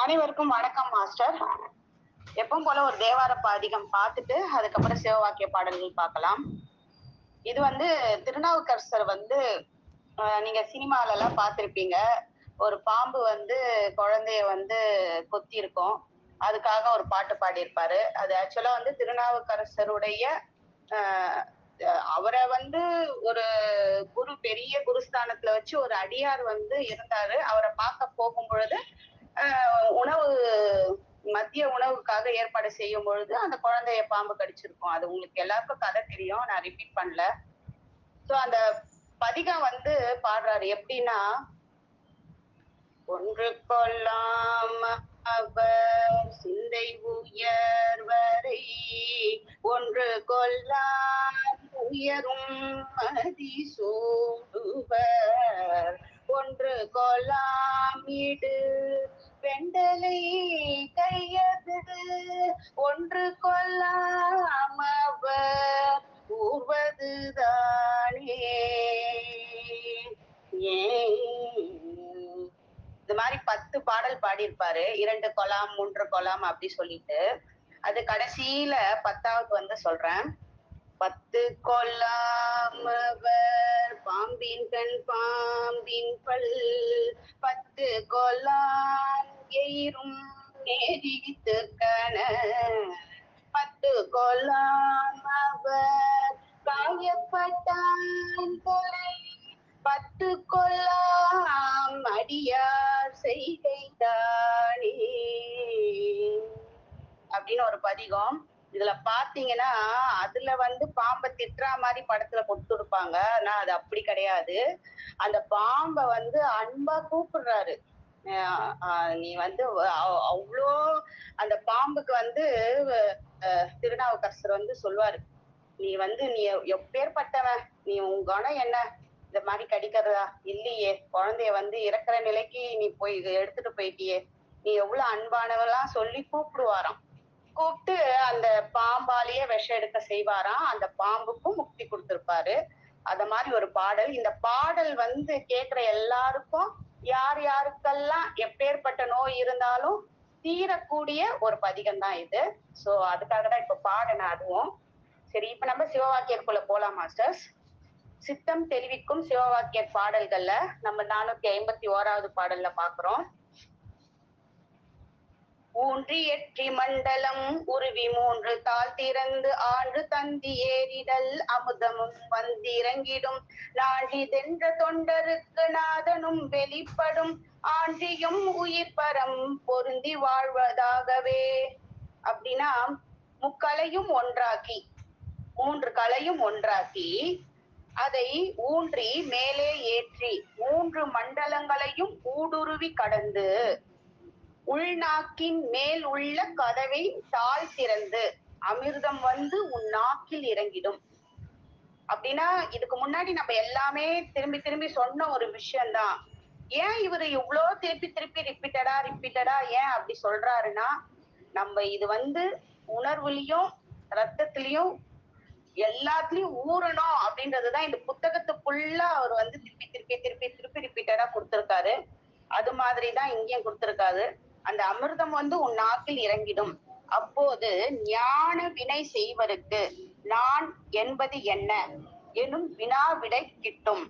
அனைவருக்கும் வணக்கம் மாஸ்டர். எப்பவும் போல ஒரு தேவார பாதிகம் பார்த்துட்டு அதுக்கப்புறம் சிவவாக்கிய பாடல்கள் பார்க்கலாம். இது திருநாவுக்கரசர் நீங்க சினிமால எல்லாம் பார்த்திருப்பீங்க. ஒரு பாம்பு குழந்தைய கொத்தி இருக்கும். அதுக்காக ஒரு பாட்டு பாடியிருப்பாரு. அது ஆக்சுவலா திருநாவுக்கரசருடைய அவரை ஒரு பெரிய குருஸ்தானத்துல வச்சு ஒரு அடியார் இருந்தாரு. அவரை பார்க்க போகும் பொழுது உணவு மதிய உணவுக்காக ஏற்பாடு செய்யும் பொழுது அந்த குழந்தைய பாம்பு கடிச்சிருக்கும். அது உங்களுக்கு எல்லாருக்கும் கதை தெரியும், நான் ரிப்பீட் பண்ணல. சோ அந்த பதிகம் பாடுறாரு எப்படின்னா, ஒன்று கொள்ளாம அவர் சிந்தை உயர்வரை ஒன்று கொள்ளாம் உயரும் மதி சூடுவர் ஒன்று கொள்ளாம் இடு வெண்டலை கையது ஒன்று கொள்ளாம் அவர் கூறுவதுதானே. இந்த மாதிரி 10 பாடல் பாடியிருப்பாரு. 2 கொலாம் 3 கொலாம் அப்படி சொல்லிட்டு அது கடைசியில 10வது சொல்றேன். 10 கொல்லாமவர் பாம்பின் கண் பாம்பின் பல் 10 கொல்லாம் எயிரும் நேரித்து கண 10 கொல்லாமவர் காயப்பட்டான் கொலை 10 கொல்லாம் அடியார் செய்கைதானே அப்படின்னு ஒரு பதிகம். இதுல பாத்தீங்கன்னா அதுல பாம்பை திட்டுறா மாதிரி படத்துல கொடுத்துருப்பாங்க. ஆனா அது அப்படி கிடையாது. அந்த பாம்பை அன்பா கூப்பிடுறாரு. நீ அவ்வளோ அந்த பாம்புக்கு திருநாவுக்கரசர் சொல்லுவாரு, நீ நீ எப்பேற்பட்டவன், நீ உன் குணம் என்ன, இந்த மாதிரி கடிக்கிறதா இல்லையே, குழந்தைய இறக்குற நிலைக்கு நீ போய் எடுத்துட்டு போயிட்டியே, நீ எவ்வளவு அன்பானவெல்லாம் சொல்லி கூப்பிடுவாராம். கூப்பிட்டு அந்த பாம்பாலேயே விஷம் எடுக்க செய்வாராம். அந்த பாம்புக்கும் முக்தி கொடுத்திருப்பாரு. அத மாதிரி ஒரு பாடல். இந்த பாடல் கேக்குற எல்லாருக்கும் யார் யாருக்கெல்லாம் எப்பேற்பட்ட நோய் இருந்தாலும் தீரக்கூடிய ஒரு பதிகம் தான் இது. சோ அதுக்காக தான் இப்ப பாடின அதுவும். சரி, இப்ப நம்ம சிவவாக்கியருக்குள்ள போலாம் மாஸ்டர்ஸ். சித்தம் தெரிவிக்கும் சிவவாக்கிய பாடல்கள்ல நம்ம 451வது பாடல்ல பாக்குறோம். ஊன்றி எற்றி மண்டலம் உருவி 3 தாள் திறந்து ஆண்டு தந்தி ஏறிடல் அமுதமும் வந்திறங்கிடும் நாழி தென்ற தொண்டருக்கு நாதனும் வெளிப்படும் ஆண்டியும் உயிர் பரம் பொருந்தி வாழ்வதாகவே. அப்படின்னா முக்கலையும் ஒன்றாக்கி 3 கலையும் ஒன்றாக்கி அதை ஊன்றி மேலே ஏற்றி 3 மண்டலங்களையும் ஊடுருவி கடந்து உள்நாக்கின் மேல் உள்ள கதவை தாழ் திறந்து அமிர்தம் உன் நாக்கில் இறங்கிடும். அப்படின்னா இதுக்கு முன்னாடி நம்ம எல்லாமே திரும்பி திரும்பி சொன்ன ஒரு விஷயம்தான். ஏன் இவரு இவ்வளோ திருப்பி திருப்பி ரிப்பீட்டடா ஏன் அப்படி சொல்றாருன்னா, நம்ம இது உணர்வுலயும் ரத்தத்திலயும் எல்லாத்துலயும் ஊறணும் அப்படின்றதுதான் இந்த புத்தகத்துக்குள்ள அவர் திருப்பி திருப்பி திருப்பி திருப்பி ரிப்பீட்டடா கொடுத்திருக்காரு. அது மாதிரிதான் இங்கேயும் கொடுத்திருக்காரு. அந்த அமிர்தம் உன் நாக்கில் இறங்கிடும். அப்போது ஞான வினை செய்வருக்கு நான் என்பது என்ன எனும் வினா விடை கிட்டும்.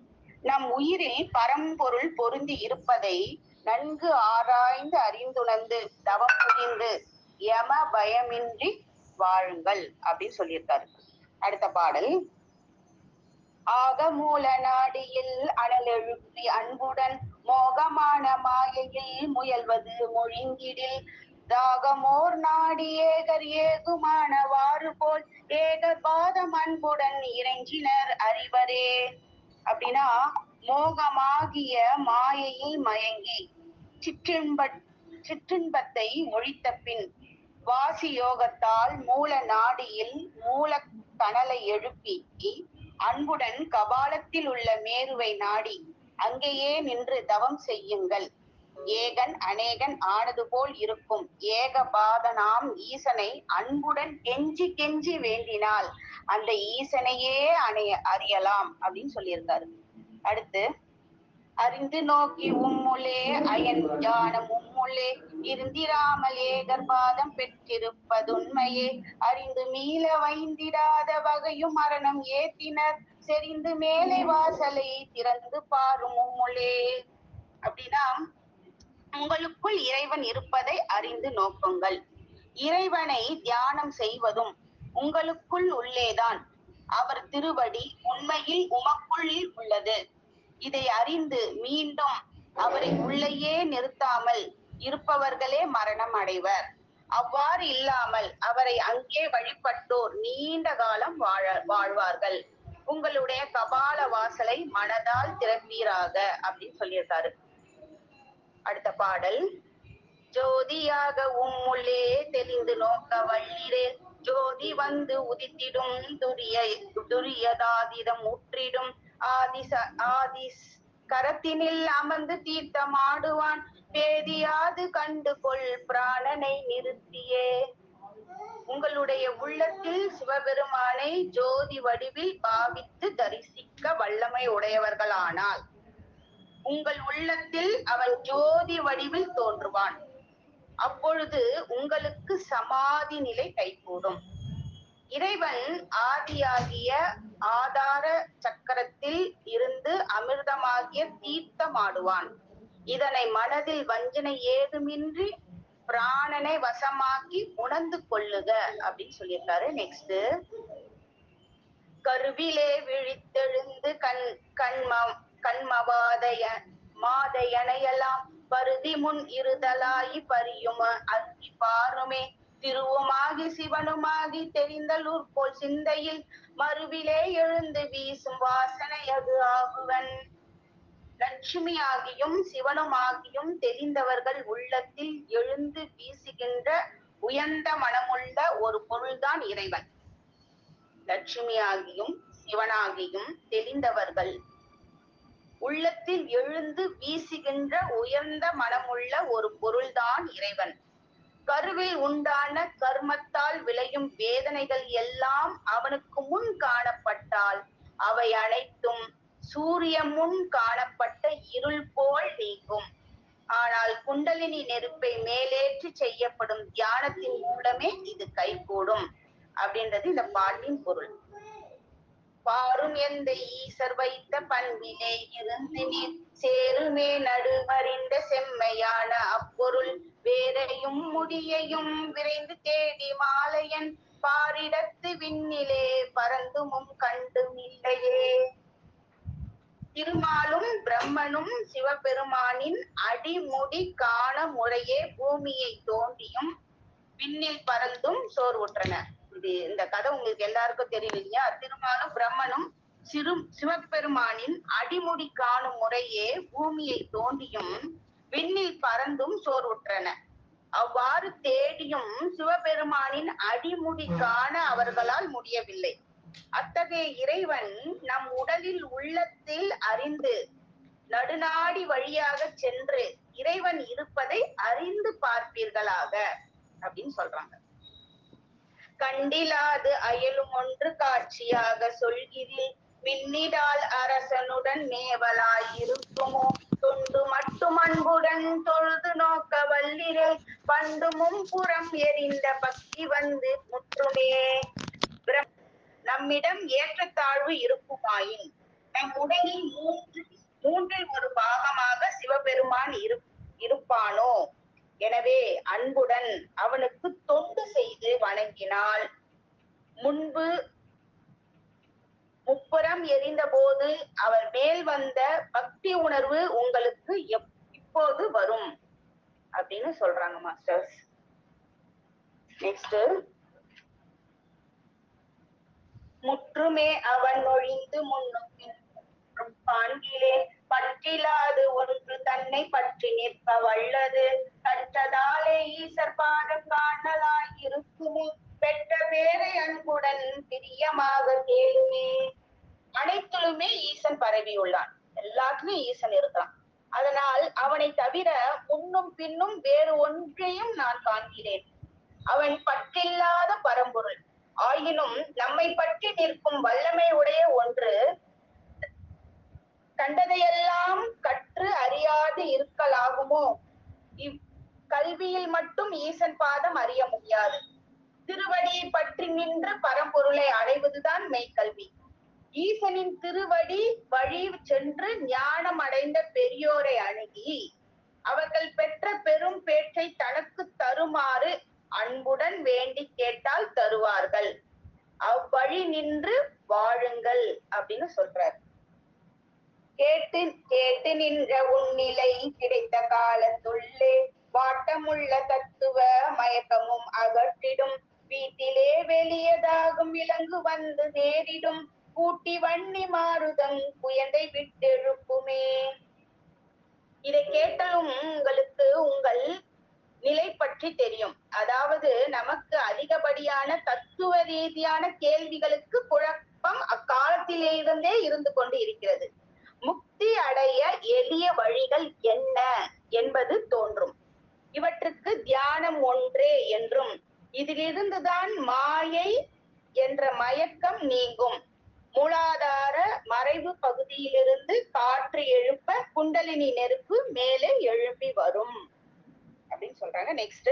நம் உயிரில் பரம்பொருள் பொருந்தி இருப்பதை நன்கு ஆராய்ந்து அறிந்துணர்ந்து தவம் புரிந்து யம பயமின்றி வாழுங்கள் அப்படின்னு சொல்லியிருக்காரு. அடுத்த பாடல். ஆக மூல நாடியில் அனல் எழுப்பி அன்புடன் மோகமான மாயையில் முயல்வது மொழிங்கிடில் தாகமோர் நாடி ஏகர் ஏகுமானவாறு போல் ஏகர் பாதம் அன்புடன் இறைஞ்சினர் அறிவரே. அப்படின்னா மோகமாகிய மாயையில் மயங்கி சிற்றின்பத்தை ஒழித்த பின் வாசி யோகத்தால் மூல நாடியில் மூல கனலை எழுப்பி அன்புடன் கபாலத்தில் உள்ள மேருவை நாடி அங்கேயே நின்று தவம் செய்யுங்கள். ஏகன் அநேகன் ஆனது போல் இருக்கும் ஏகபாதனாம் ஈசனை அன்புடன் கெஞ்சி கெஞ்சி வேண்டினால் அந்த ஈசனையே அறியலாம் அப்படின்னு சொல்லியிருக்காரு. அடுத்து அறிந்து நோக்கி உம்முளே அயன் ஞானம் உம்முளே இருந்திராமல் ஏகர் பாதம் பெற்றிருப்பதுண்மையே. அறிந்து மீள வைந்திடாத வகையும் மரணம் ஏத்தினர் செறிந்து மேலே வாசலை திறந்து பாரும் உம்முளே. அப்படின்னா, உங்களுக்குள் இறைவன் இருப்பதை அறிந்து நோக்குங்கள். இறைவனை தியானம் செய்வதும் உங்களுக்குள் உள்ளேதான். அவர் திருவடி உண்மையில் உமக்குள் உள்ளது. இதை அறிந்து மீண்டும் அவரை உள்ளேயே நிறுத்தாமல் இருப்பவர்களே மரணம் அடைவர். அவ்வாறு இல்லாமல் அவரை அங்கே வழிபட்டோர் நீண்ட காலம் வாழ்வார்கள். உங்களுடைய கபால வாசலை மனதால் திறப்பீராக அப்படின்னு சொல்லியிருக்காரு. அடுத்த பாடல். ஜோதியாக உம்முள்ளே தெளிந்து நோக்க வள்ளிரே ஜோதி வந்து உதித்திடும் துரியதாதிதம் முற்றிடும் ஆதிஸ் கரத்தினில் அமர்ந்து தீர்த்தமாடுவான் பேதியாது கண்டு கொள் பிராணனை நிறுத்தியே. உங்களுடைய உள்ளத்தில் சிவபெருமானை ஜோதி வடிவில் பாவித்து தரிசிக்க வல்லமை உடையவர்களானால் உங்கள் உள்ளத்தில் அவன் ஜோதி வடிவில் தோன்றுவான். அப்பொழுது உங்களுக்கு சமாதி நிலை கைகூடும். இறைவன் ஆதியாகிய ஆதார சக்கரத்தில் இருந்து அமிர்தமாகிய தீர்த்தமாடுவான். இதனை மனதில் வஞ்சனை ஏதுமின்றி பிராணனை வசமாக்கி உணர்ந்து கொள்ளுக அப்படின்னு சொல்லியிருக்காரு. நெக்ஸ்ட். கருவிலே விழித்தெழுந்து கண்மவாதைய மாதையனையெல்லாம் பருதி முன் இருதலாயி பரியும் அருகி பாருமே திருவுமாகி சிவனுமாகி தெரிந்தலூர் போல் சிந்தையில் மறுவிலே எழுந்து வீசும் வாசனை அது ஆகுவன். லட்சுமியாகியும் சிவனுமாகியும் தெரிந்தவர்கள் உள்ளத்தில் எழுந்து வீசுகின்ற உயர்ந்த மனமுள்ள ஒரு பொருள்தான் இறைவன். லட்சுமியாகியும் சிவனாகியும் தெரிந்தவர்கள் உள்ளத்தில் எழுந்து வீசுகின்ற உயர்ந்த மனமுள்ள ஒரு பொருள்தான் இறைவன். கருவில் உண்டான கர்மத்தால் விளையும் வேதனைகள் எல்லாம் அவனுக்கு முன் காணப்பட்டால் அவை அனைத்தும் சூரிய முன் காணப்பட்ட இருள் போல் நீங்கும். ஆனால் குண்டலினி நெருப்பை மேலேற்றி செய்யப்படும் தியானத்தின் மூலமே இது கைகூடும் அப்படின்றது இந்த பாட்டின் பொருள். பாரும் எந்த ஈசர் வைத்த பண்பிலே இருந்து நீர் சேருமே நடுவறிந்த செம்மையான அப்பொருள் வேரையும் முடியையும் விரைந்து தேடி மாலையன் பாரிடத்து விண்ணிலே பரந்துமும் கண்டும் இல்லையே. திருமாலும் பிரம்மனும் சிவபெருமானின் அடிமுடி காண முறையே பூமியை தோண்டியும் விண்ணில் பறந்தும் சோர்வுற்றனர். இந்த கதை உங்களுக்கு எல்லாருக்கும் தெரியும் இல்லையா? திருமாலும் பிரம்மனும் சிவபெருமானின் அடிமுடி காணும் முறையே பூமியை தோண்டியும் விண்ணில் பறந்தும் சோர்வுற்றன. அவ்வாறு தேடியும் சிவபெருமானின் அடிமுடி காண அவர்களால் முடியவில்லை. அத்தகைய இறைவன் நம் உடலில் உள்ளத்தில் அறிந்து நடுநாடி வழியாக சென்று இறைவன் இருப்பதை அறிந்து பார்ப்பீர்களாக அப்படின்னு சொல்றாங்க. கண்டிலாது அயலும் ஒன்று காட்சியாக சொல்கிறேன் மின்னிடால் அரசனுடன் மேவலாய் இருக்குமோ தொண்டு மட்டும் அன்புடன் தொழுது நோக்க வல்லிரே பண்டுமும் புறம் எரிந்த பக்தி வந்து முற்றுமே. நம்மிடம் ஏற்றத்தாழ்வு இருக்குமாயின் நம் உடலில் மூன்றில் ஒரு பாகமாக சிவபெருமான் இருப்பானோ. எனவே அன்புடன் அவனுக்கு தொண்டு செய்து வணங்கினால் முன்பு முப்புறம் எரிந்த போது அவர் மேல் வந்த பக்தி உணர்வு உங்களுக்கு இப்போது வரும் அப்படின்னு சொல்றாங்க மாஸ்டர்ஸ். நெக்ஸ்ட். முற்றுமே அவன் ஒழிந்து முன்னும் காண்கிலே பற்றிலாது ஒன்று தன்னை பற்றி நிற்ப வல்லது கற்றதாலே ஈசர் பாதம் காணலாய் இருக்குமே பெற்ற பேரை அன்புடன் பிரியமாக கேளுமே. அனைத்திலுமே ஈசன் பரவியுள்ளான். எல்லாத்துலயும் ஈசன் இருக்கான். அதனால் அவனை தவிர முன்னும் பின்னும் வேறு ஒன்றையும் நான் காண்கிறேன். அவன் பற்றில்லாத பரம்பொருள். ஆயினும் நம்மை பற்றி நிற்கும் வல்லமை உடைய ஒன்று கண்டதையெல்லாம் கற்று அறியாது இருக்கலாகுமோ? கல்வியில் மட்டும் ஈசன் பாதம் அறிய முடியாது. திருவடியை பற்றி நின்று பரம்பொருளை அடைவதுதான் மெய்க்கல்வி. ஈசனின் திருவடி வழி சென்று ஞானம் அடைந்த பெரியோரை அணுகி அவர்கள் பெற்ற பெரும் பேற்றை தனக்கு தருமாறு அன்புடன் வேண்டி கேட்டால் தருவார்கள். அவ்வழி நின்று வாழுங்கள் அப்படின்னு சொல்றார். கேட்டு கேட்டு நின்ற உன்னிலை கிடைத்த காலத்துள்ளே வாட்டமுள்ள தத்துவ மயக்கமும் அகற்றிடும். வீட்டிலே வெளியதாகும் விலங்கு வந்து நேரிடும். கூட்டி வன்னி மாறுதம் குயந்தை விட்டெழுப்புமே. இதை கேட்டாலும் உங்களுக்கு உங்கள் நிலை பற்றி தெரியும். அதாவது நமக்கு அதிகப்படியான தத்துவ ரீதியான கேள்விகளுக்கு குழப்பம் அக்காலத்திலிருந்தே இருந்து கொண்டு இருக்கிறது. முக்தி அடைய எளிய வழிகள் என்ன என்பது தோன்றும். இவற்றுக்கு தியானம் ஒன்றே என்றும் இதிலிருந்துதான் மாயை என்ற மயக்கம் நீங்கும். மூலாதார மறைவு பகுதியிலிருந்து காற்று எழுப்ப குண்டலினி நெருப்பு மேலே எழுப்பி வரும் அப்படின்னு சொல்றாங்க. நெக்ஸ்ட்,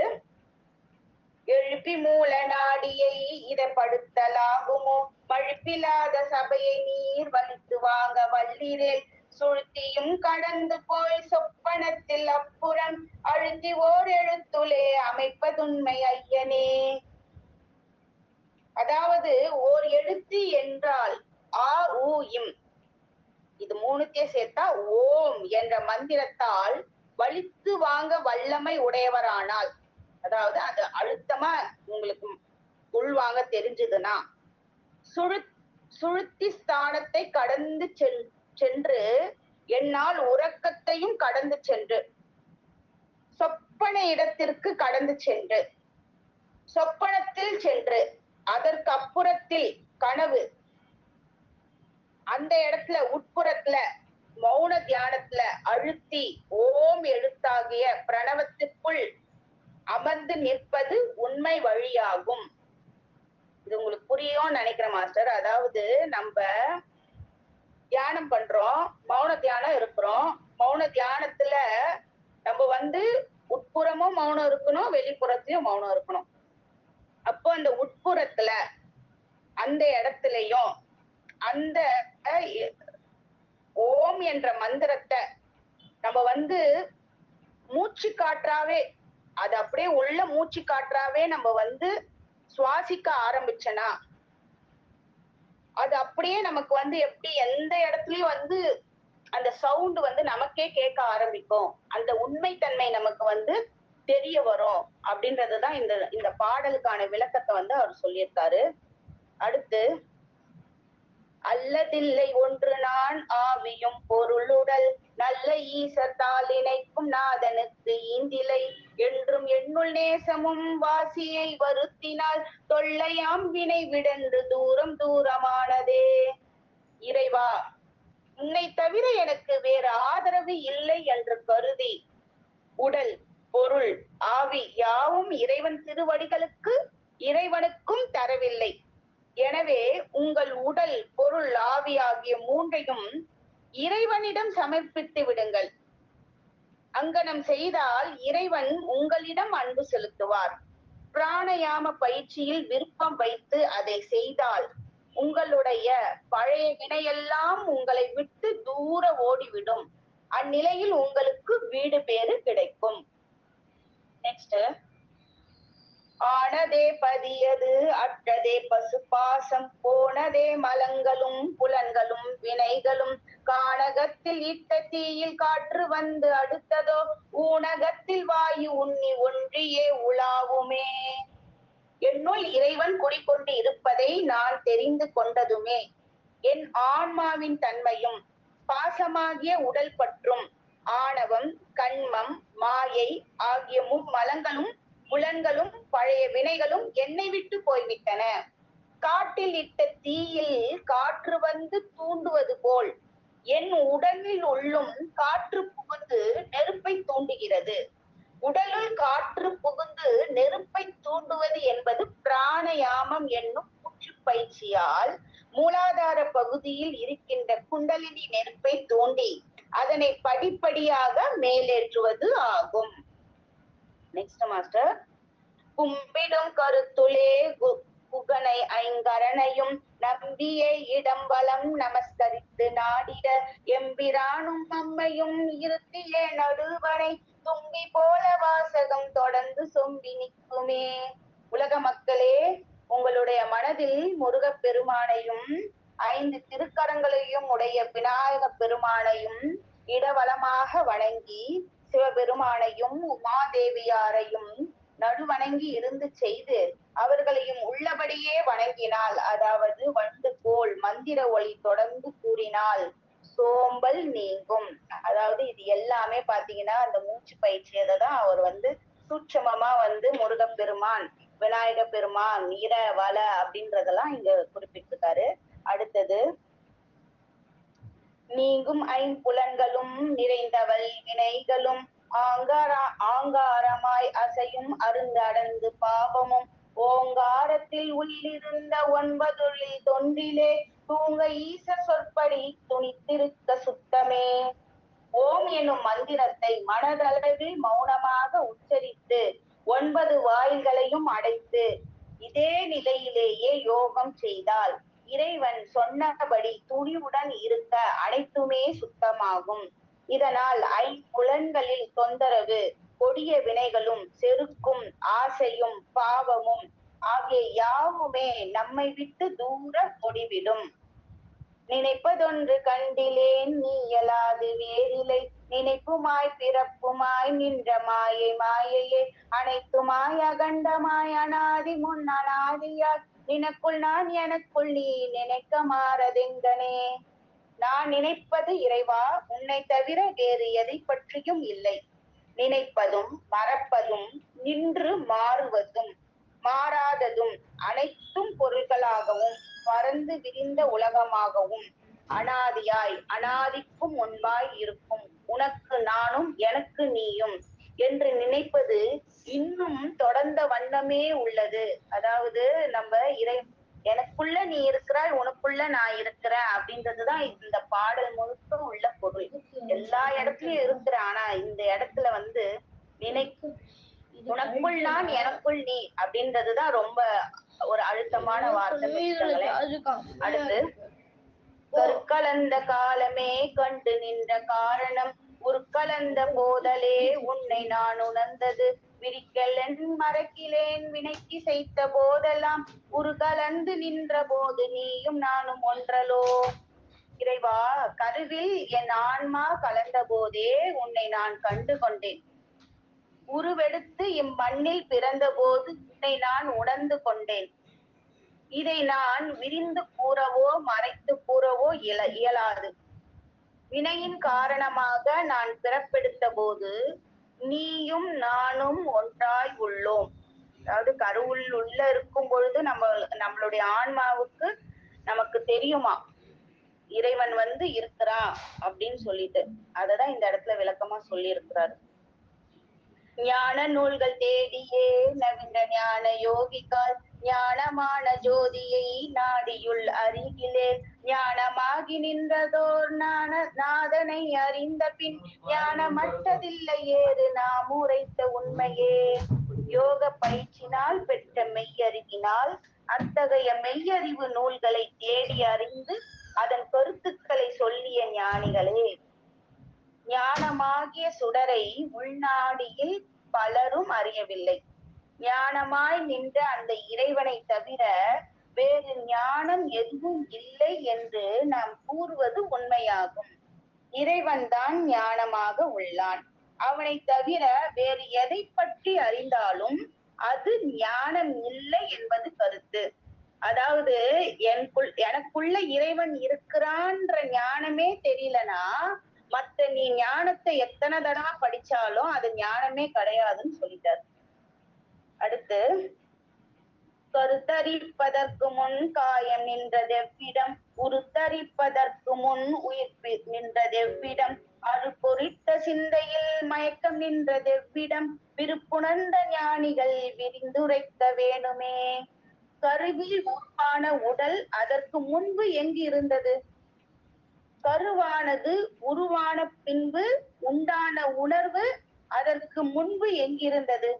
எழுப்பி மூல நாடியை இதப்படுத்தலாகுமோ? மழுப்பில்லாத சபையை நீர் வலித்து வாங்க வல்லிரேல். சுழ்த்தியும் கடந்து போய் சொப்பனத்தில் அப்புறம் அழுத்தி ஓர் எழுத்துலே அமைப்பதுண்மை ஐயனே. அதாவது ஓர் எழுத்து என்றால் ஆ உ இம், இது மூணுத்தே சேர்த்தா ஓம் என்ற மந்திரத்தால் வலித்து வாங்க வல்லமை உடையவரானால், அதாவது அது அழுத்தமா உங்களுக்கு உள்வாங்க தெரிஞ்சதுன்னா, சுழுத்தி ஸ்தானத்தை கடந்து சென்று என்னால் உறக்கத்தையும் கடந்து சென்று சொப்பன இடத்திற்கு கடந்து சென்று சொப்பனத்தில் சென்று அதற்கு அப்புறத்தில் கனவு, அந்த இடத்துல உட்புறத்துல மௌன தியானத்துல அழுத்தி ஓம் எழுத்தாகிய பிரணவத்திற்குள் அமர்ந்து நிற்பது உண்மை வழியாகும். இது உங்களுக்கு புரியும் நினைக்கிறேன் மாஸ்டர். அதாவது நம்ம தியானம் பண்றோம், மௌன தியானம் இருக்கிறோம். மௌன தியானத்துல நம்ம உட்புறமும் மௌனம் இருக்கணும், வெளிப்புறத்திலும் மௌனம் இருக்கணும். அப்போ அந்த உட்புறத்துல அந்த இடத்துலயும் அந்த ஓம் என்ற மந்திரத்தை நம்ம மூச்சு காற்றாவே, அது அப்படியே உள்ள மூச்சு காற்றாவே நம்ம சுவாசிக்க ஆரம்பிச்சனா அது அப்படியே நமக்கு எப்படி எந்த இடத்துலயும் அந்த சவுண்ட் நமக்கே கேட்க ஆரம்பிக்கும். அந்த உண்மைத்தன்மை நமக்கு தெரிய வரும் அப்படின்றதுதான் இந்த பாடலுக்கான விளக்கத்தை அவர் சொல்லியிருக்காரு. அடுத்து, அல்லதில்லை ஒன்று நான் ஆவியும் பொருளுடல் நல்ல ஈசத்தால் இணைக்கும் நாதனுக்கு ஈந்திலை என்றும் எண்ணுள் நேசமும் வாசியை வருத்தினால் தொல்லையாம் வினை விடன்று தூரம் தூரமானதே. இறைவா, உன்னை தவிர எனக்கு வேறு ஆதரவு இல்லை என்று கருதி உடல் பொருள் ஆவி யாவும் இறைவன் திருவடிகளுக்கு இறைவனுக்கும் தரவில்லை. எனவே உங்கள் உடல் பொருள் ஆவி ஆகிய மூன்றையும் இறைவனிடம் சமர்ப்பித்து விடுங்கள். அங்கனம் செய்தால் இறைவன் உங்களிடம் அன்பு செலுத்துவார். பிராணயாம பயிற்சியில் விருப்பம் வைத்து அதை செய்தால் உங்களுடைய பழைய வினையெல்லாம் உங்களை விட்டு தூர ஓடிவிடும். அந்நிலையில் உங்களுக்கு வீடு பேறு கிடைக்கும். நெக்ஸ்ட், ஆனதே பதியது அற்றதே பசு பாசம் போனதே மலங்களும் புலன்களும் வினைகளும் கானகத்தில் இட்ட தீயில் காற்று வந்து அடுத்ததோ ஊனகத்தில் வாயு உண்ணி ஒன்றியே உலாவுமே. என்னுள் இறைவன் குடிக்கொண்டு இருப்பதை நான் தெரிந்து கொண்டதுமே என் ஆன்மாவின் தன்மையும் பாசமாகிய உடல் பற்றும் ஆணவம் கண்மம் மாயை ஆகிய மும்மலங்களும் புலன்களும் பழைய வினைகளும் என்னை விட்டு போய்விட்டன. காட்டில் இட்ட தீயில் காற்று வந்து தூண்டுவது போல் என் உடலில் உள்ளும் காற்று புகுந்து நெருப்பை தூண்டுகிறது. உடலுள் காற்று புகுந்து நெருப்பை தூண்டுவது என்பது பிராணயாமம் என்னும் மூச்சு பயிற்சியால் மூலாதார பகுதியில் இருக்கின்ற குண்டலினி நெருப்பை தூண்டி அதனை படிப்படியாக மேலேற்றுவது ஆகும். Next master. கும்பிடும் கருத்துளே குகனை ஐங்கரனையும் நம்பிய இடம்பலம் நமஸ்கரித்து நாடிட எம்பிரானும் அம்மையும் இருத்திய நடுவனை தும்பி போல வாசகம் தொடர்ந்து சொம்பி நிற்குமே. உலக மக்களே, உங்களுடைய மனதில் முருகப் பெருமானையும் 5 திருக்கரங்களையும் உடைய விநாயக பெருமானையும் இடவலமாக வணங்கி சிவபெருமானையும் உமாதேவியாரையும் நடுவணங்கி இருந்து செய்து அவர்களையும் உள்ளபடியே வணங்கினால், அதாவது வண்டு போல் மந்திர ஒளி தொடர்ந்து கூறினால் சோம்பல் நீங்கும். அதாவது இது எல்லாமே பாத்தீங்கன்னா அந்த மூச்சு பயிற்சியதை தான் அவர் சூட்சமமா முருகப்பெருமான், விநாயக பெருமான், இர வல அப்படின்றதெல்லாம் இங்க குறிப்பிட்டிருக்காரு. அடுத்தது, நீங்கும் ஐம்புலன்களும் நிறைந்தவள் வினைகளும் ஆங்காரமாய் அசையும் அருந்தடந்து பாவமும் ஓங்காரத்தில் உள்ளிருந்த 9 தொன்றிலே தூங்க ஈச சொற்படி துணித்திருக்க சுத்தமே. ஓம் எனும் மந்திரத்தை மனதளவில் மௌனமாக உச்சரித்து 9 வாயில்களையும் அடைத்து இதே நிலையிலேயே யோகம் செய்தால் இறைவன் சொன்னபடி துணிவுடன் இருக்க அனைத்துமே சுத்தமாகும். இதனால் ஐம்புலன்களில் தொந்தரவு, கொடிய வினைகளும் செருக்கும் ஆசையும் பாவமும் ஆகிய யாவுமே நம்மை விட்டு தூர ஓடிவிடும். நினைப்பதொன்று கண்டிலேன் நீ இயலாது வேறிலை, நினைப்புமாய் பிறப்புமாய் நின்ற மாயையே அனைத்துமாய் அகண்டமாய் அனாதி முன் அனாதியாய் நினக்குள் நான் எனக்குள் நீ நினைக்க மாறதெங்கனே. நான் நினைப்பது இறைவா, உன்னை தவிர வேறு எதை பற்றியும் இல்லை. நினைப்பதும் மறப்பதும் நின்று மாறுவதும் மாறாததும் அனைத்தும் பொருள்களாகவும் பறந்து விரிந்த உலகமாகவும் அனாதியாய் அனாதிக்கும் முன்பாய் இருக்கும் உனக்கு நானும் எனக்கு நீயும் என்று நினைப்பது இன்னும் தொடர்ந்த வண்ணமே உள்ளது. அதாவது நம்ம எனக்குள்ள நீ இருக்கிறாய், உனக்குள்ள நான் இருக்கிறேன் அப்படின்றதுதான் இந்த பாடல் முழுக்க உள்ள பொருள். எல்லா இடத்துலயும் இருக்கிற, ஆனா இந்த இடத்துல உனக்குள் நான் எனக்குள் நீ அப்படின்றதுதான் ரொம்ப ஒரு அழுத்தமான வார்த்தை. அடுத்து, கற்கலந்த காலமே கண்டு நின்ற காரணம் உருக்கலந்த போதலே உன்னை நான் உணர்ந்தது விரிக்கலன் மறக்கிலேன் வினைக்கு செய்த போதெல்லாம் உருகலந்து நின்ற போது நீயும் நானும் ஒன்றலோ. இறைவா, கருவில் என் ஆன்மா கலந்த போதே உன்னை நான் கண்டு கொண்டேன். உருவெடுத்து இம்மண்ணில் பிறந்த போது உன்னை நான் உணர்ந்து கொண்டேன். இதை நான் விரிந்து கூறவோ மறைத்து கூறவோ இயலாது. வினையின் காரணமாக நான் பிறப்பெடுத்த போது நீயும் நானும் ஒன்றாய் உள்ளோம். அதாவது கருவுள் உள்ள இருக்கும் பொழுது நம்மளுடைய ஆன்மாவுக்கு நமக்கு தெரியுமா இறைவன் இருக்கிறான் அப்படின்னு சொல்லிட்டு, அததான் இந்த இடத்துல விளக்கமா சொல்லி இருக்கிறாரு. ஞான நூல்கள் தேடியே நவீன ஞான யோகிகால் ஞானமான ஜோதியை நாடியுள் அருகிலே ஞானமாகி நின்றதோர் நாதனை அறிந்த பின் ஞானமற்றதில்லை ஏறு நாம் உரைத்த உண்மையே. யோக பயிற்சினால் பெற்ற மெய்யறிவினால் அத்தகைய மெய்யறிவு நூல்களை தேடி அறிந்து அதன் கருத்துக்களை சொல்லிய ஞானிகளே. ஞானமாகிய சுடரை உள்நாடியில் பலரும் அறியவில்லை. ஞானமாய் நின்ற அந்த இறைவனை தவிர வேறு ஞானம் எதுவும் இல்லை என்று நாம் கூறுவது உண்மையாகும். இறைவன் தான் ஞானமாக உள்ளான். அவனை தவிர வேறு எதை பற்றி அறிந்தாலும் அது ஞானம் இல்லை என்பது கருத்து. அதாவது எனக்குள்ள இறைவன் இருக்கிறான்ற ஞானமே தெரியலனா மத்த நீ ஞானத்தை எத்தனை தடவை படிச்சாலும் அது ஞானமே கிடையாதுன்னு சொல்லிட்டார். அடுத்து, கருத்தரிப்பதற்கு முன் காயம் நின்றதெவ்விடம் உருத்தரிப்பதற்கு முன் உயிர் நின்றதெவ்விடம் அரு பொறித்த சிந்தையில் மயக்கம் நின்றதெவ்விடம் விருப்புணர்ந்த ஞானிகள் விரிந்துரைக்க வேணுமே. கருவில் உருவான உடல் அதற்கு முன்பு எங்கு இருந்தது? கருவானது உருவான பின்பு உண்டான உணர்வு அதற்கு முன்பு எங்கிருந்தது?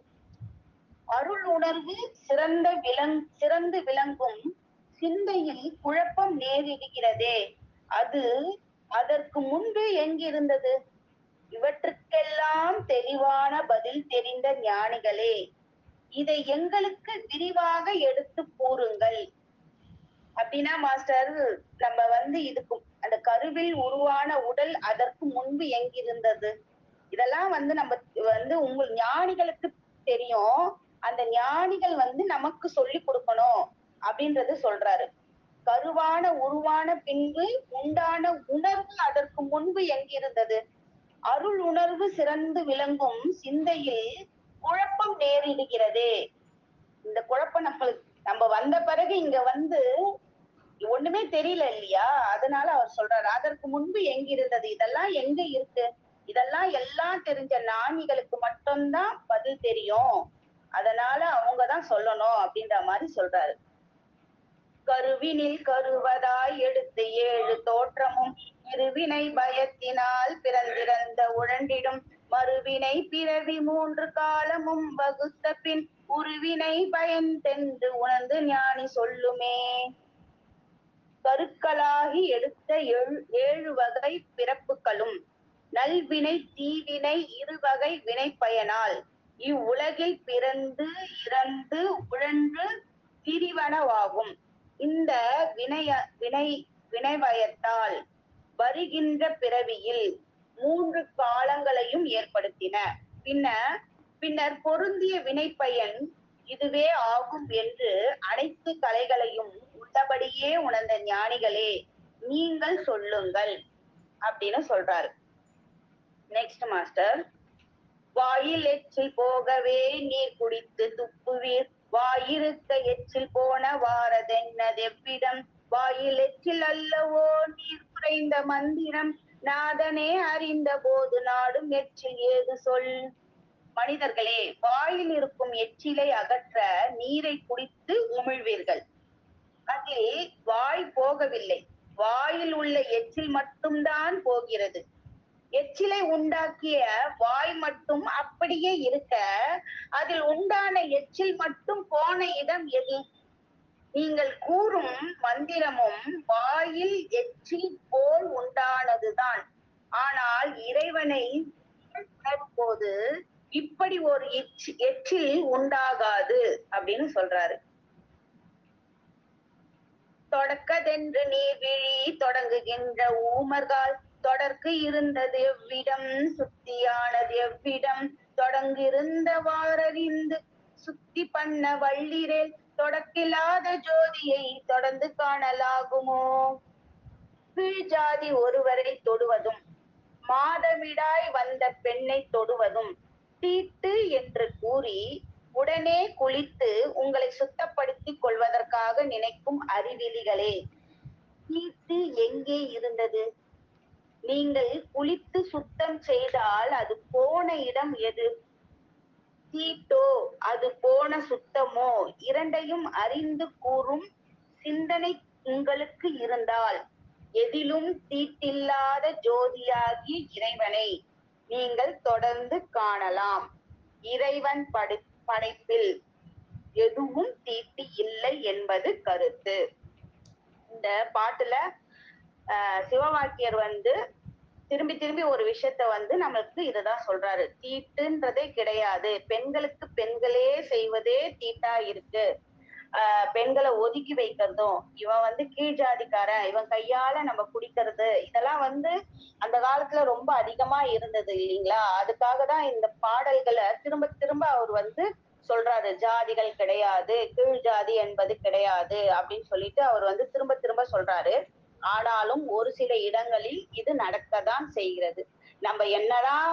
அருள் உணர்வு சிறந்து விளங்கும் சிந்தையில் குழப்பம் நேரிடுகிறதே, அது அதற்கு முன்பு எங்கிருந்தது? இவற்றுக்கெல்லாம் தெளிவான பதில் தெரிந்த ஞானிகளே, இதை எங்களுக்கு விரிவாக எடுத்து கூறுங்கள். அப்படின்னா மாஸ்டர், நம்ம இதுக்கு அந்த கருவில் உருவான உடல் அதற்கு முன்பு எங்கிருந்தது, இதெல்லாம் நம்ம உங்கள் ஞானிகளுக்கு தெரியும். அந்த ஞானிகள் நமக்கு சொல்லி கொடுக்கணும் அப்படின்றது சொல்றாரு. கருவான உருவான பின்பு உண்டான உணர்வு அதற்கு முன்பு எங்கிருந்தது? அருள் உணர்வு சிறந்து விளங்கும் சிந்தையில் குழப்பம் நேரிடுகிறதே. இந்த குழப்பம் நம்ம வந்த பிறகு இங்க ஒண்ணுமே தெரியல இல்லையா? அதனால அவர் சொல்றாரு, அதற்கு முன்பு எங்கிருந்தது? இதெல்லாம் எங்க இருக்கு? இதெல்லாம் எல்லாம் தெரிஞ்ச ஞானிகளுக்கு மட்டும்தான் பதில் தெரியும். அதனால அவங்கதான் சொல்லணும் அப்படின்ற மாதிரி சொல்றாரு. கருவினில் கருவதாய் எடுத்து 7 தோற்றமும் இருவினை பயத்தினால் பிறந்திறந்த உழண்டிடும் மறுவினை பிறவி 3 காலமும் வகுத்த பின் உருவினை பயன் தென்று உணர்ந்து ஞானி சொல்லுமே. கருக்களாகி எடுத்த 7 வகை பிறப்புகளும் நல்வினை தீவினை 2 வகை வினை பயனால் இவ்வுலகில் பிறந்து இறந்து உழன்று திரிவனவாகும். இந்த வினைவயத்தால் வருகின்ற பிறவியில் 3 காலங்களையும் ஏற்படுத்தின. பின்னர் பொருந்திய வினைப்பயன் இதுவே ஆகும் என்று அனைத்து கலைகளையும் உள்ளபடியே உணர்ந்த ஞானிகளே, நீங்கள் சொல்லுங்கள் அப்படின்னு சொல்றாரு. Next master. வாயில் எச்சில் போகவே நீர் குடித்து துப்புவீர், வாயிருக்க எச்சில் போன வாரதென்னதெவ்விடம், வாயில் எச்சில் அல்லவோ நீர் குறைந்த மந்திரம், நாதனே அறிந்த போது நாடும் எச்சில் ஏது சொல். மனிதர்களே, வாயில் இருக்கும் எச்சிலை அகற்ற நீரை குடித்து உமிழ்வீர்கள். அதில் வாய் போகவில்லை, வாயில் உள்ள எச்சில் மட்டும்தான் போகிறது. எச்சிலை உண்டாக்கிய வாய் மட்டும் அப்படியே இருக்க, அதில் உண்டான எச்சில் மட்டும் போன இடம் எது? நீங்கள் கூறும் மந்திரமும் வாயில் எச்சில் போல் உண்டானதுதான். ஆனால் இறைவனை உணரும் போது இப்படி ஒரு எச்சில் உண்டாகாது அப்படின்னு சொல்றாரு. தொடக்கதென்று நீர்விழி தொடங்குகின்ற ஊமர்கால் தொடர்க்கு இருந்தது எவ்விடம், சுத்தியானது எவ்விடம், தொடங்கிருந்த வாரறிந்து சுத்தி பண்ண வள்ளிரேல் தொடக்கில்லாத ஜோதியை தொடர்ந்து காணலாகுமோ? கீழ் ஜாதி ஒருவரை தொடுவதும் மாதவிடாய் வந்த பெண்ணை தொடுவதும் தீட்டு என்று கூறி உடனே குளித்து உங்களை சுத்தப்படுத்திக் கொள்வதற்காக நினைக்கும் அறிவிலிகளே, தீட்டு எங்கே இருந்தது? நீங்கள் குளித்து சுத்தம் செய்தால் அது போன இடம் எது? தீட்டோ அது போன சுத்தமோ இரண்டையும் அறிந்து கூறும் சிந்தனை உங்களுக்கு இருந்தால் எதிலும் தீட்டில்லாத ஜோதியாகிய இறைவனை நீங்கள் தொடர்ந்து காணலாம். இறைவன் படைப்பில் எதுவும் தீட்டு இல்லை என்பது கருத்து. இந்த பாட்டுல சிவவாக்கியர் திரும்பி திரும்பி ஒரு விஷயத்த நம்மளுக்கு இதுதான் சொல்றாரு. தீட்டுன்றதே கிடையாது, பெண்களுக்கு பெண்களே செய்வதே தீட்டா இருக்கு. பெண்களை ஒதுக்கி வைக்கிறதும், இவன் கீழ் ஜாதிக்காரன், இவன் கையால நம்ம குடிக்கிறது, இதெல்லாம் அந்த காலத்துல ரொம்ப அதிகமா இருந்தது இல்லைங்களா? அதுக்காக தான் இந்த பாடல்களை திரும்ப திரும்ப அவர் சொல்றாரு. ஜாதிகள் கிடையாது, கீழ் ஜாதி என்பது கிடையாது அப்படின்னு சொல்லிட்டு அவர் திரும்ப திரும்ப சொல்றாரு. ஆனாலும் ஒரு சில இடங்களில் இது நடக்கத்தான் செய்கிறது. நம்ம என்னதான்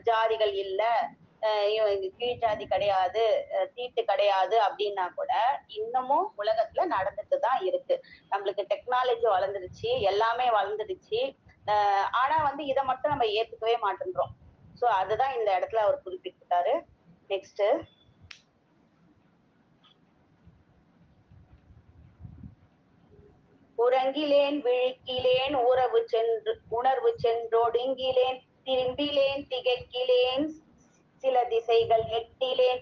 ஜாதிகள் இல்ல, கீழ் ஜாதி கிடையாது, தீட்டு கிடையாது அப்படின்னா கூட இன்னமும் உலகத்துல நடந்துட்டு தான் இருக்கு. நம்மளுக்கு டெக்னாலஜி வளர்ந்துடுச்சு, எல்லாமே வளர்ந்துடுச்சு. ஆனா இதை மட்டும் நம்ம ஏத்துக்கவே மாட்டேன்றோம். சோ அதுதான் இந்த இடத்துல அவர் குறிப்பிட்டிருக்காரு. நெக்ஸ்ட். உறங்கிலேன் விழிக்கிலேன் உணர்வு சென்றொடுங்கிலேன் திரும்பிலேன் திகைக்கிலேன் சில திசைகள் எட்டிலேன்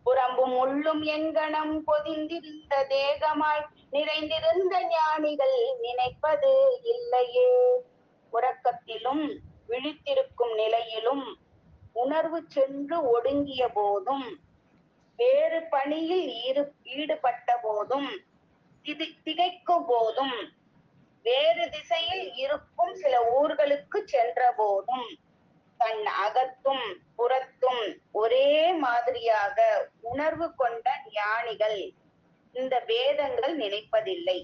புறம்பும் உள்ளும் எங்கனம் பொதிந்திருந்த தேகமாய் நிறைந்திருந்த ஞானிகள் நினைப்பது இல்லையே. உறக்கத்திலும் விழித்திருக்கும் நிலையிலும் உணர்வு சென்று ஒடுங்கிய போதும் வேறு பணியில் ஈடுபட்ட போதும் திகைக்கும் போதும் வேறு திசையில் இருக்கும் சில ஊர்களுக்கு சென்ற போதும் தன் அகத்தும் புறத்தும் ஒரே மாதிரியாக உணர்வு கொண்ட ஞானிகள் இந்த வேதங்கள் நினைப்பதில்லை.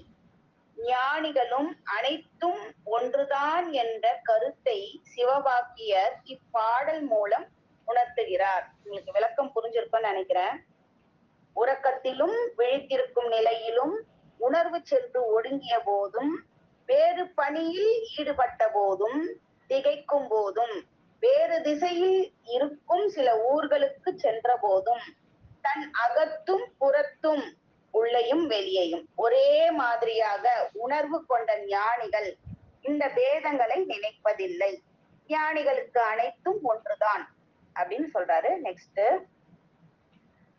ஞானிகளும் அனைத்தும் ஒன்றுதான் என்ற கருத்தை சிவவாக்கியர் இப்பாடல் மூலம் உணர்த்துகிறார். உங்களுக்கு விளக்கம் புரிஞ்சிருக்கும்னு நினைக்கிறேன். உறக்கத்திலும் விழித்திருக்கும் நிலையிலும் உணர்வு சென்று ஒடுங்கிய போதும் வேறு பணியில் ஈடுபட்ட போதும் திகைக்கும் போதும் வேறு திசையில் இருக்கும் சில ஊர்களுக்கு சென்ற போதும் தன் அகத்தும் புறத்தும் உள்ளேயும் வெளியேயும் ஒரே மாதிரியாக உணர்வு கொண்ட ஞானிகள் இந்த பேதங்களை நினைப்பதில்லை. ஞானிகளுக்கு அனைத்தும் ஒன்றுதான் அப்படின்னு சொல்றாரு. நெக்ஸ்ட்,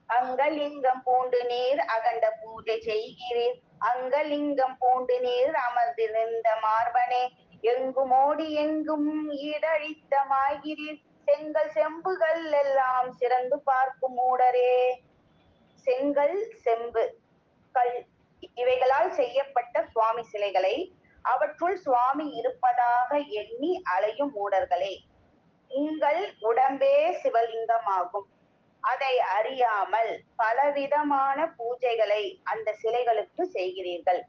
அங்கலிங்கம் பூண்டு நீர் அகண்ட பூஜை செய்கிறீர், அங்கலிங்கம் பூண்டு நீர் அமர்ந்திருந்த மார்பனே, எங்கும் ஓடி எங்கும் ஈடழித்தமாகிறீர், செங்கல் செம்புகள் எல்லாம் சிறந்து பார்க்கும் மூடரே. செங்கல் செம்பு கல் இவைகளால் செய்யப்பட்ட சுவாமி சிலைகளை அவற்றுள் சுவாமி இருப்பதாக எண்ணி அலையும் மூடர்களே, உங்கள் உடம்பே சிவலிங்கமாகும். அதை அறியாமல் பலவிதமான பூஜைகளை அந்த சிலைகளுக்கு செய்கிறீர்கள்.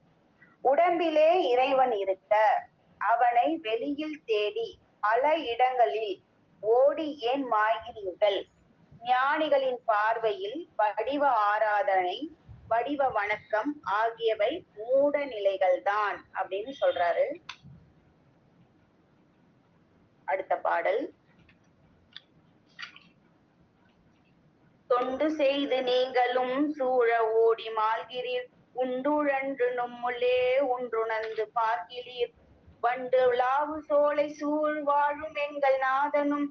உடம்பிலே இறைவன் இருக்க அவனை வெளியில் தேடி பல இடங்களில் ஓடி ஏன் மாய்கிறீர்கள்? ஞானிகளின் பார்வையில் வடிவ ஆராதனை, வடிவ வணக்கம் ஆகியவை மூட நிலைகள்தான் அப்படின்னு சொல்றாரு. அடுத்த பாடல், தொண்டு செய்து நீங்களும் சூழ ஓடி மாள்கிறீர், உண்டுழன்று நும்முள்ளே ஒன்றுணர்ந்து பார்க்கிறீர், வண்டு லாவு சோலை சூழ் வாழும் எங்கள் நாதனும்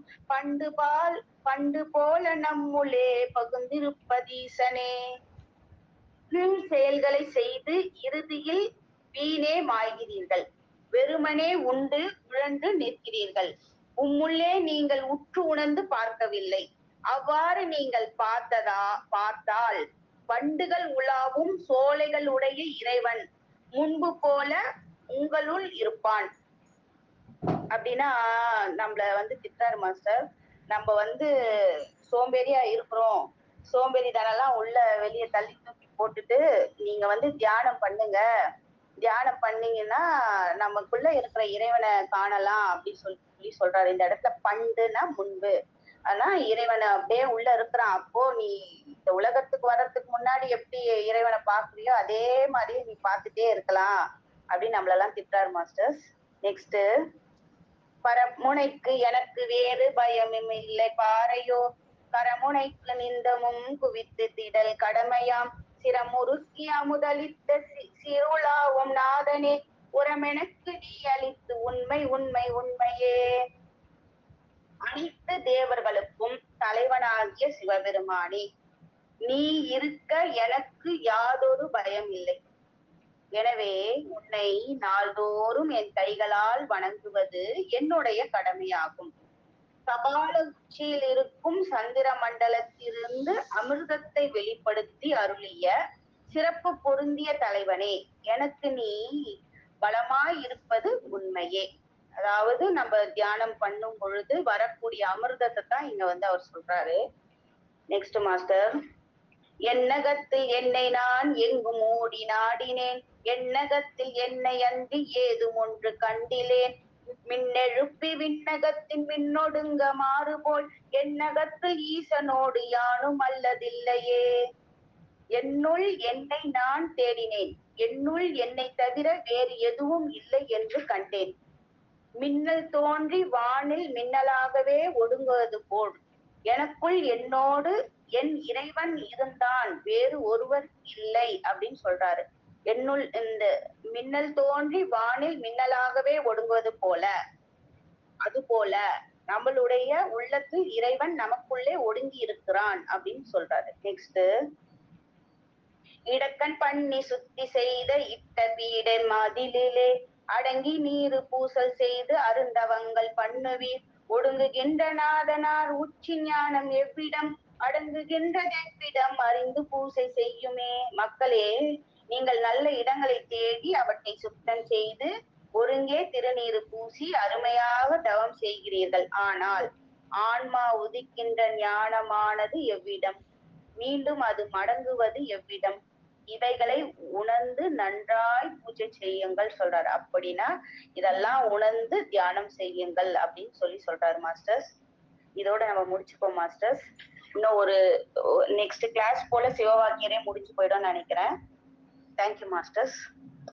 பண்டு போல நம்முள்ளே பகுந்திருப்பதீசனே. கீழ் செயல்களை செய்து இறுதியில் வீணே மாய்கிறீர்கள், வெறுமனே உண்டு உழன்று நிற்கிறீர்கள், உம்முள்ளே நீங்கள் உற்று உணர்ந்து பார்க்கவில்லை. அவ்வாறு நீங்கள் பார்த்தால் வண்டுகள் உலாவும் சோலைகள் உடைய இறைவன் முன்பு போல உங்களுள் இருப்பான். அப்படின்னா நம்மள திட்டாரு மாஸ்டர். நம்ம சோம்பேறியா இருக்கிறோம், சோம்பேறி தானெல்லாம் உள்ள வெளியே தள்ளி தூக்கி போட்டுட்டு நீங்க தியானம் பண்ணுங்க, தியானம் பண்ணீங்கன்னா நமக்குள்ள இருக்கிற இறைவனை காணலாம் அப்படின்னு சொல்லி சொல்றாரு. இந்த இடத்துல பண்டுனா முன்பு, ஆனா இறைவனை அப்படியே உள்ள இருக்கிறான். அப்போ நீ இந்த உலகத்துக்கு வர்றதுக்கு முன்னாடி எப்படி இறைவனை பாக்குறியோ அதே மாதிரி நீ பார்த்துட்டே இருக்கலாம் அப்படின்னு நம்மளெல்லாம் திட்டாரு மாஸ்டர்ஸ். நெக்ஸ்ட், பரமுனைக்கு எனக்கு வேறு பயமும் இல்லை பாறையோ, கரமுனைக்கு நிந்தமும் குவித்து திடல் கடமையாம், சிரமுறுக்கி அமுதளித்த சிருளாவும் நாதனே, உரமெனக்கு நீ அளித்து உண்மை உண்மை உண்மையே. அனைத்து தேவர்களுக்கும் தலைவனாகிய சிவபெருமானே, நீ இருக்க எனக்கு யாதொரு பயம் இல்லை. எனவே உன்னை நாள்தோறும் என் கைகளால் வணங்குவது என்னுடைய கடமையாகும். கபால உச்சியில் இருக்கும் சந்திர மண்டலத்திலிருந்து அமிர்தத்தை வெளிப்படுத்தி அருளிய சிறப்பு பொருந்திய தலைவனே, எனக்கு நீ பலமாய் இருப்பது உண்மையே. அதாவது நம்ம தியானம் பண்ணும் பொழுது வரக்கூடிய அமிர்தத்தை தான் இங்க அவர் சொல்றாரு. நெக்ஸ்ட் மாஸ்டர், என்னகத்தில் என்னை நான் எங்கும் ஓடி நாடினேன், என்னகத்தில் என்னை அன்றி ஏதும் ஒன்று கண்டிலேன், மின்னெழுப்பி விண்ணகத்தின் மின்னொடுங்க மாறுபோல் என்னகத்தில் ஈசனோடு யானும் அல்லதில்லையே. என்னுள் என்னை நான் தேடினேன், என்னுள் என்னை தவிர வேறு எதுவும் இல்லை என்று கண்டேன். மின்னல் தோன்றி வானில் மின்னலாகவே ஒடுங்குவது போல் எனக்குள் என்னோடு என் இறைவன் இருந்தான், வேறு ஒருவர் இல்லை அப்படின்னு சொல்றாரு. என்னுள் இந்த மின்னல் தோன்றி வானில் மின்னலாகவே ஒடுங்குவது போல, அது போல நம்மளுடைய உள்ளத்தில் இறைவன் நமக்குள்ளே ஒடுங்கி இருக்கிறான் அப்படின்னு சொல்றாரு. நெக்ஸ்ட், இடக்கண் பண்ணி சுத்தி செய்த இட்ட பீடை மதிலிலே அடங்கி நீரு பூசல் செய்து அருந்தவங்கள் பண்ணுவீர். ஒடுங்குகின்ற நாதனார் உச்சி ஞானம் எவ்விடம் அடங்குகின்ற தெவ்விடம் அறிந்து பூசை செய்யுமே. மக்களே, நீங்கள் நல்ல இடங்களை தேடி அவற்றை சுத்தம் செய்து ஒருங்கே திருநீரு பூசி அருமையாக தவம் செய்கிறீர்கள். ஆனால் ஆன்மா உதிக்கின்ற ஞானமானது எவ்விடம்? மீண்டும் அது மடங்குவது எவ்விடம்? இவைகளை உணர்ந்து நன்றாய் பூஜை செய்யுங்கள் சொல்றாரு. அப்படின்னா இதெல்லாம் உணர்ந்து தியானம் செய்யுங்கள் அப்படின்னு சொல்றாரு மாஸ்டர்ஸ். இதோட நம்ம முடிச்சுப்போம் மாஸ்டர்ஸ். இன்னும் ஒரு நெக்ஸ்ட் கிளாஸ் போல சிவவாக்கியரே முடிச்சு போயிடும் நினைக்கிறேன். Thank you masters.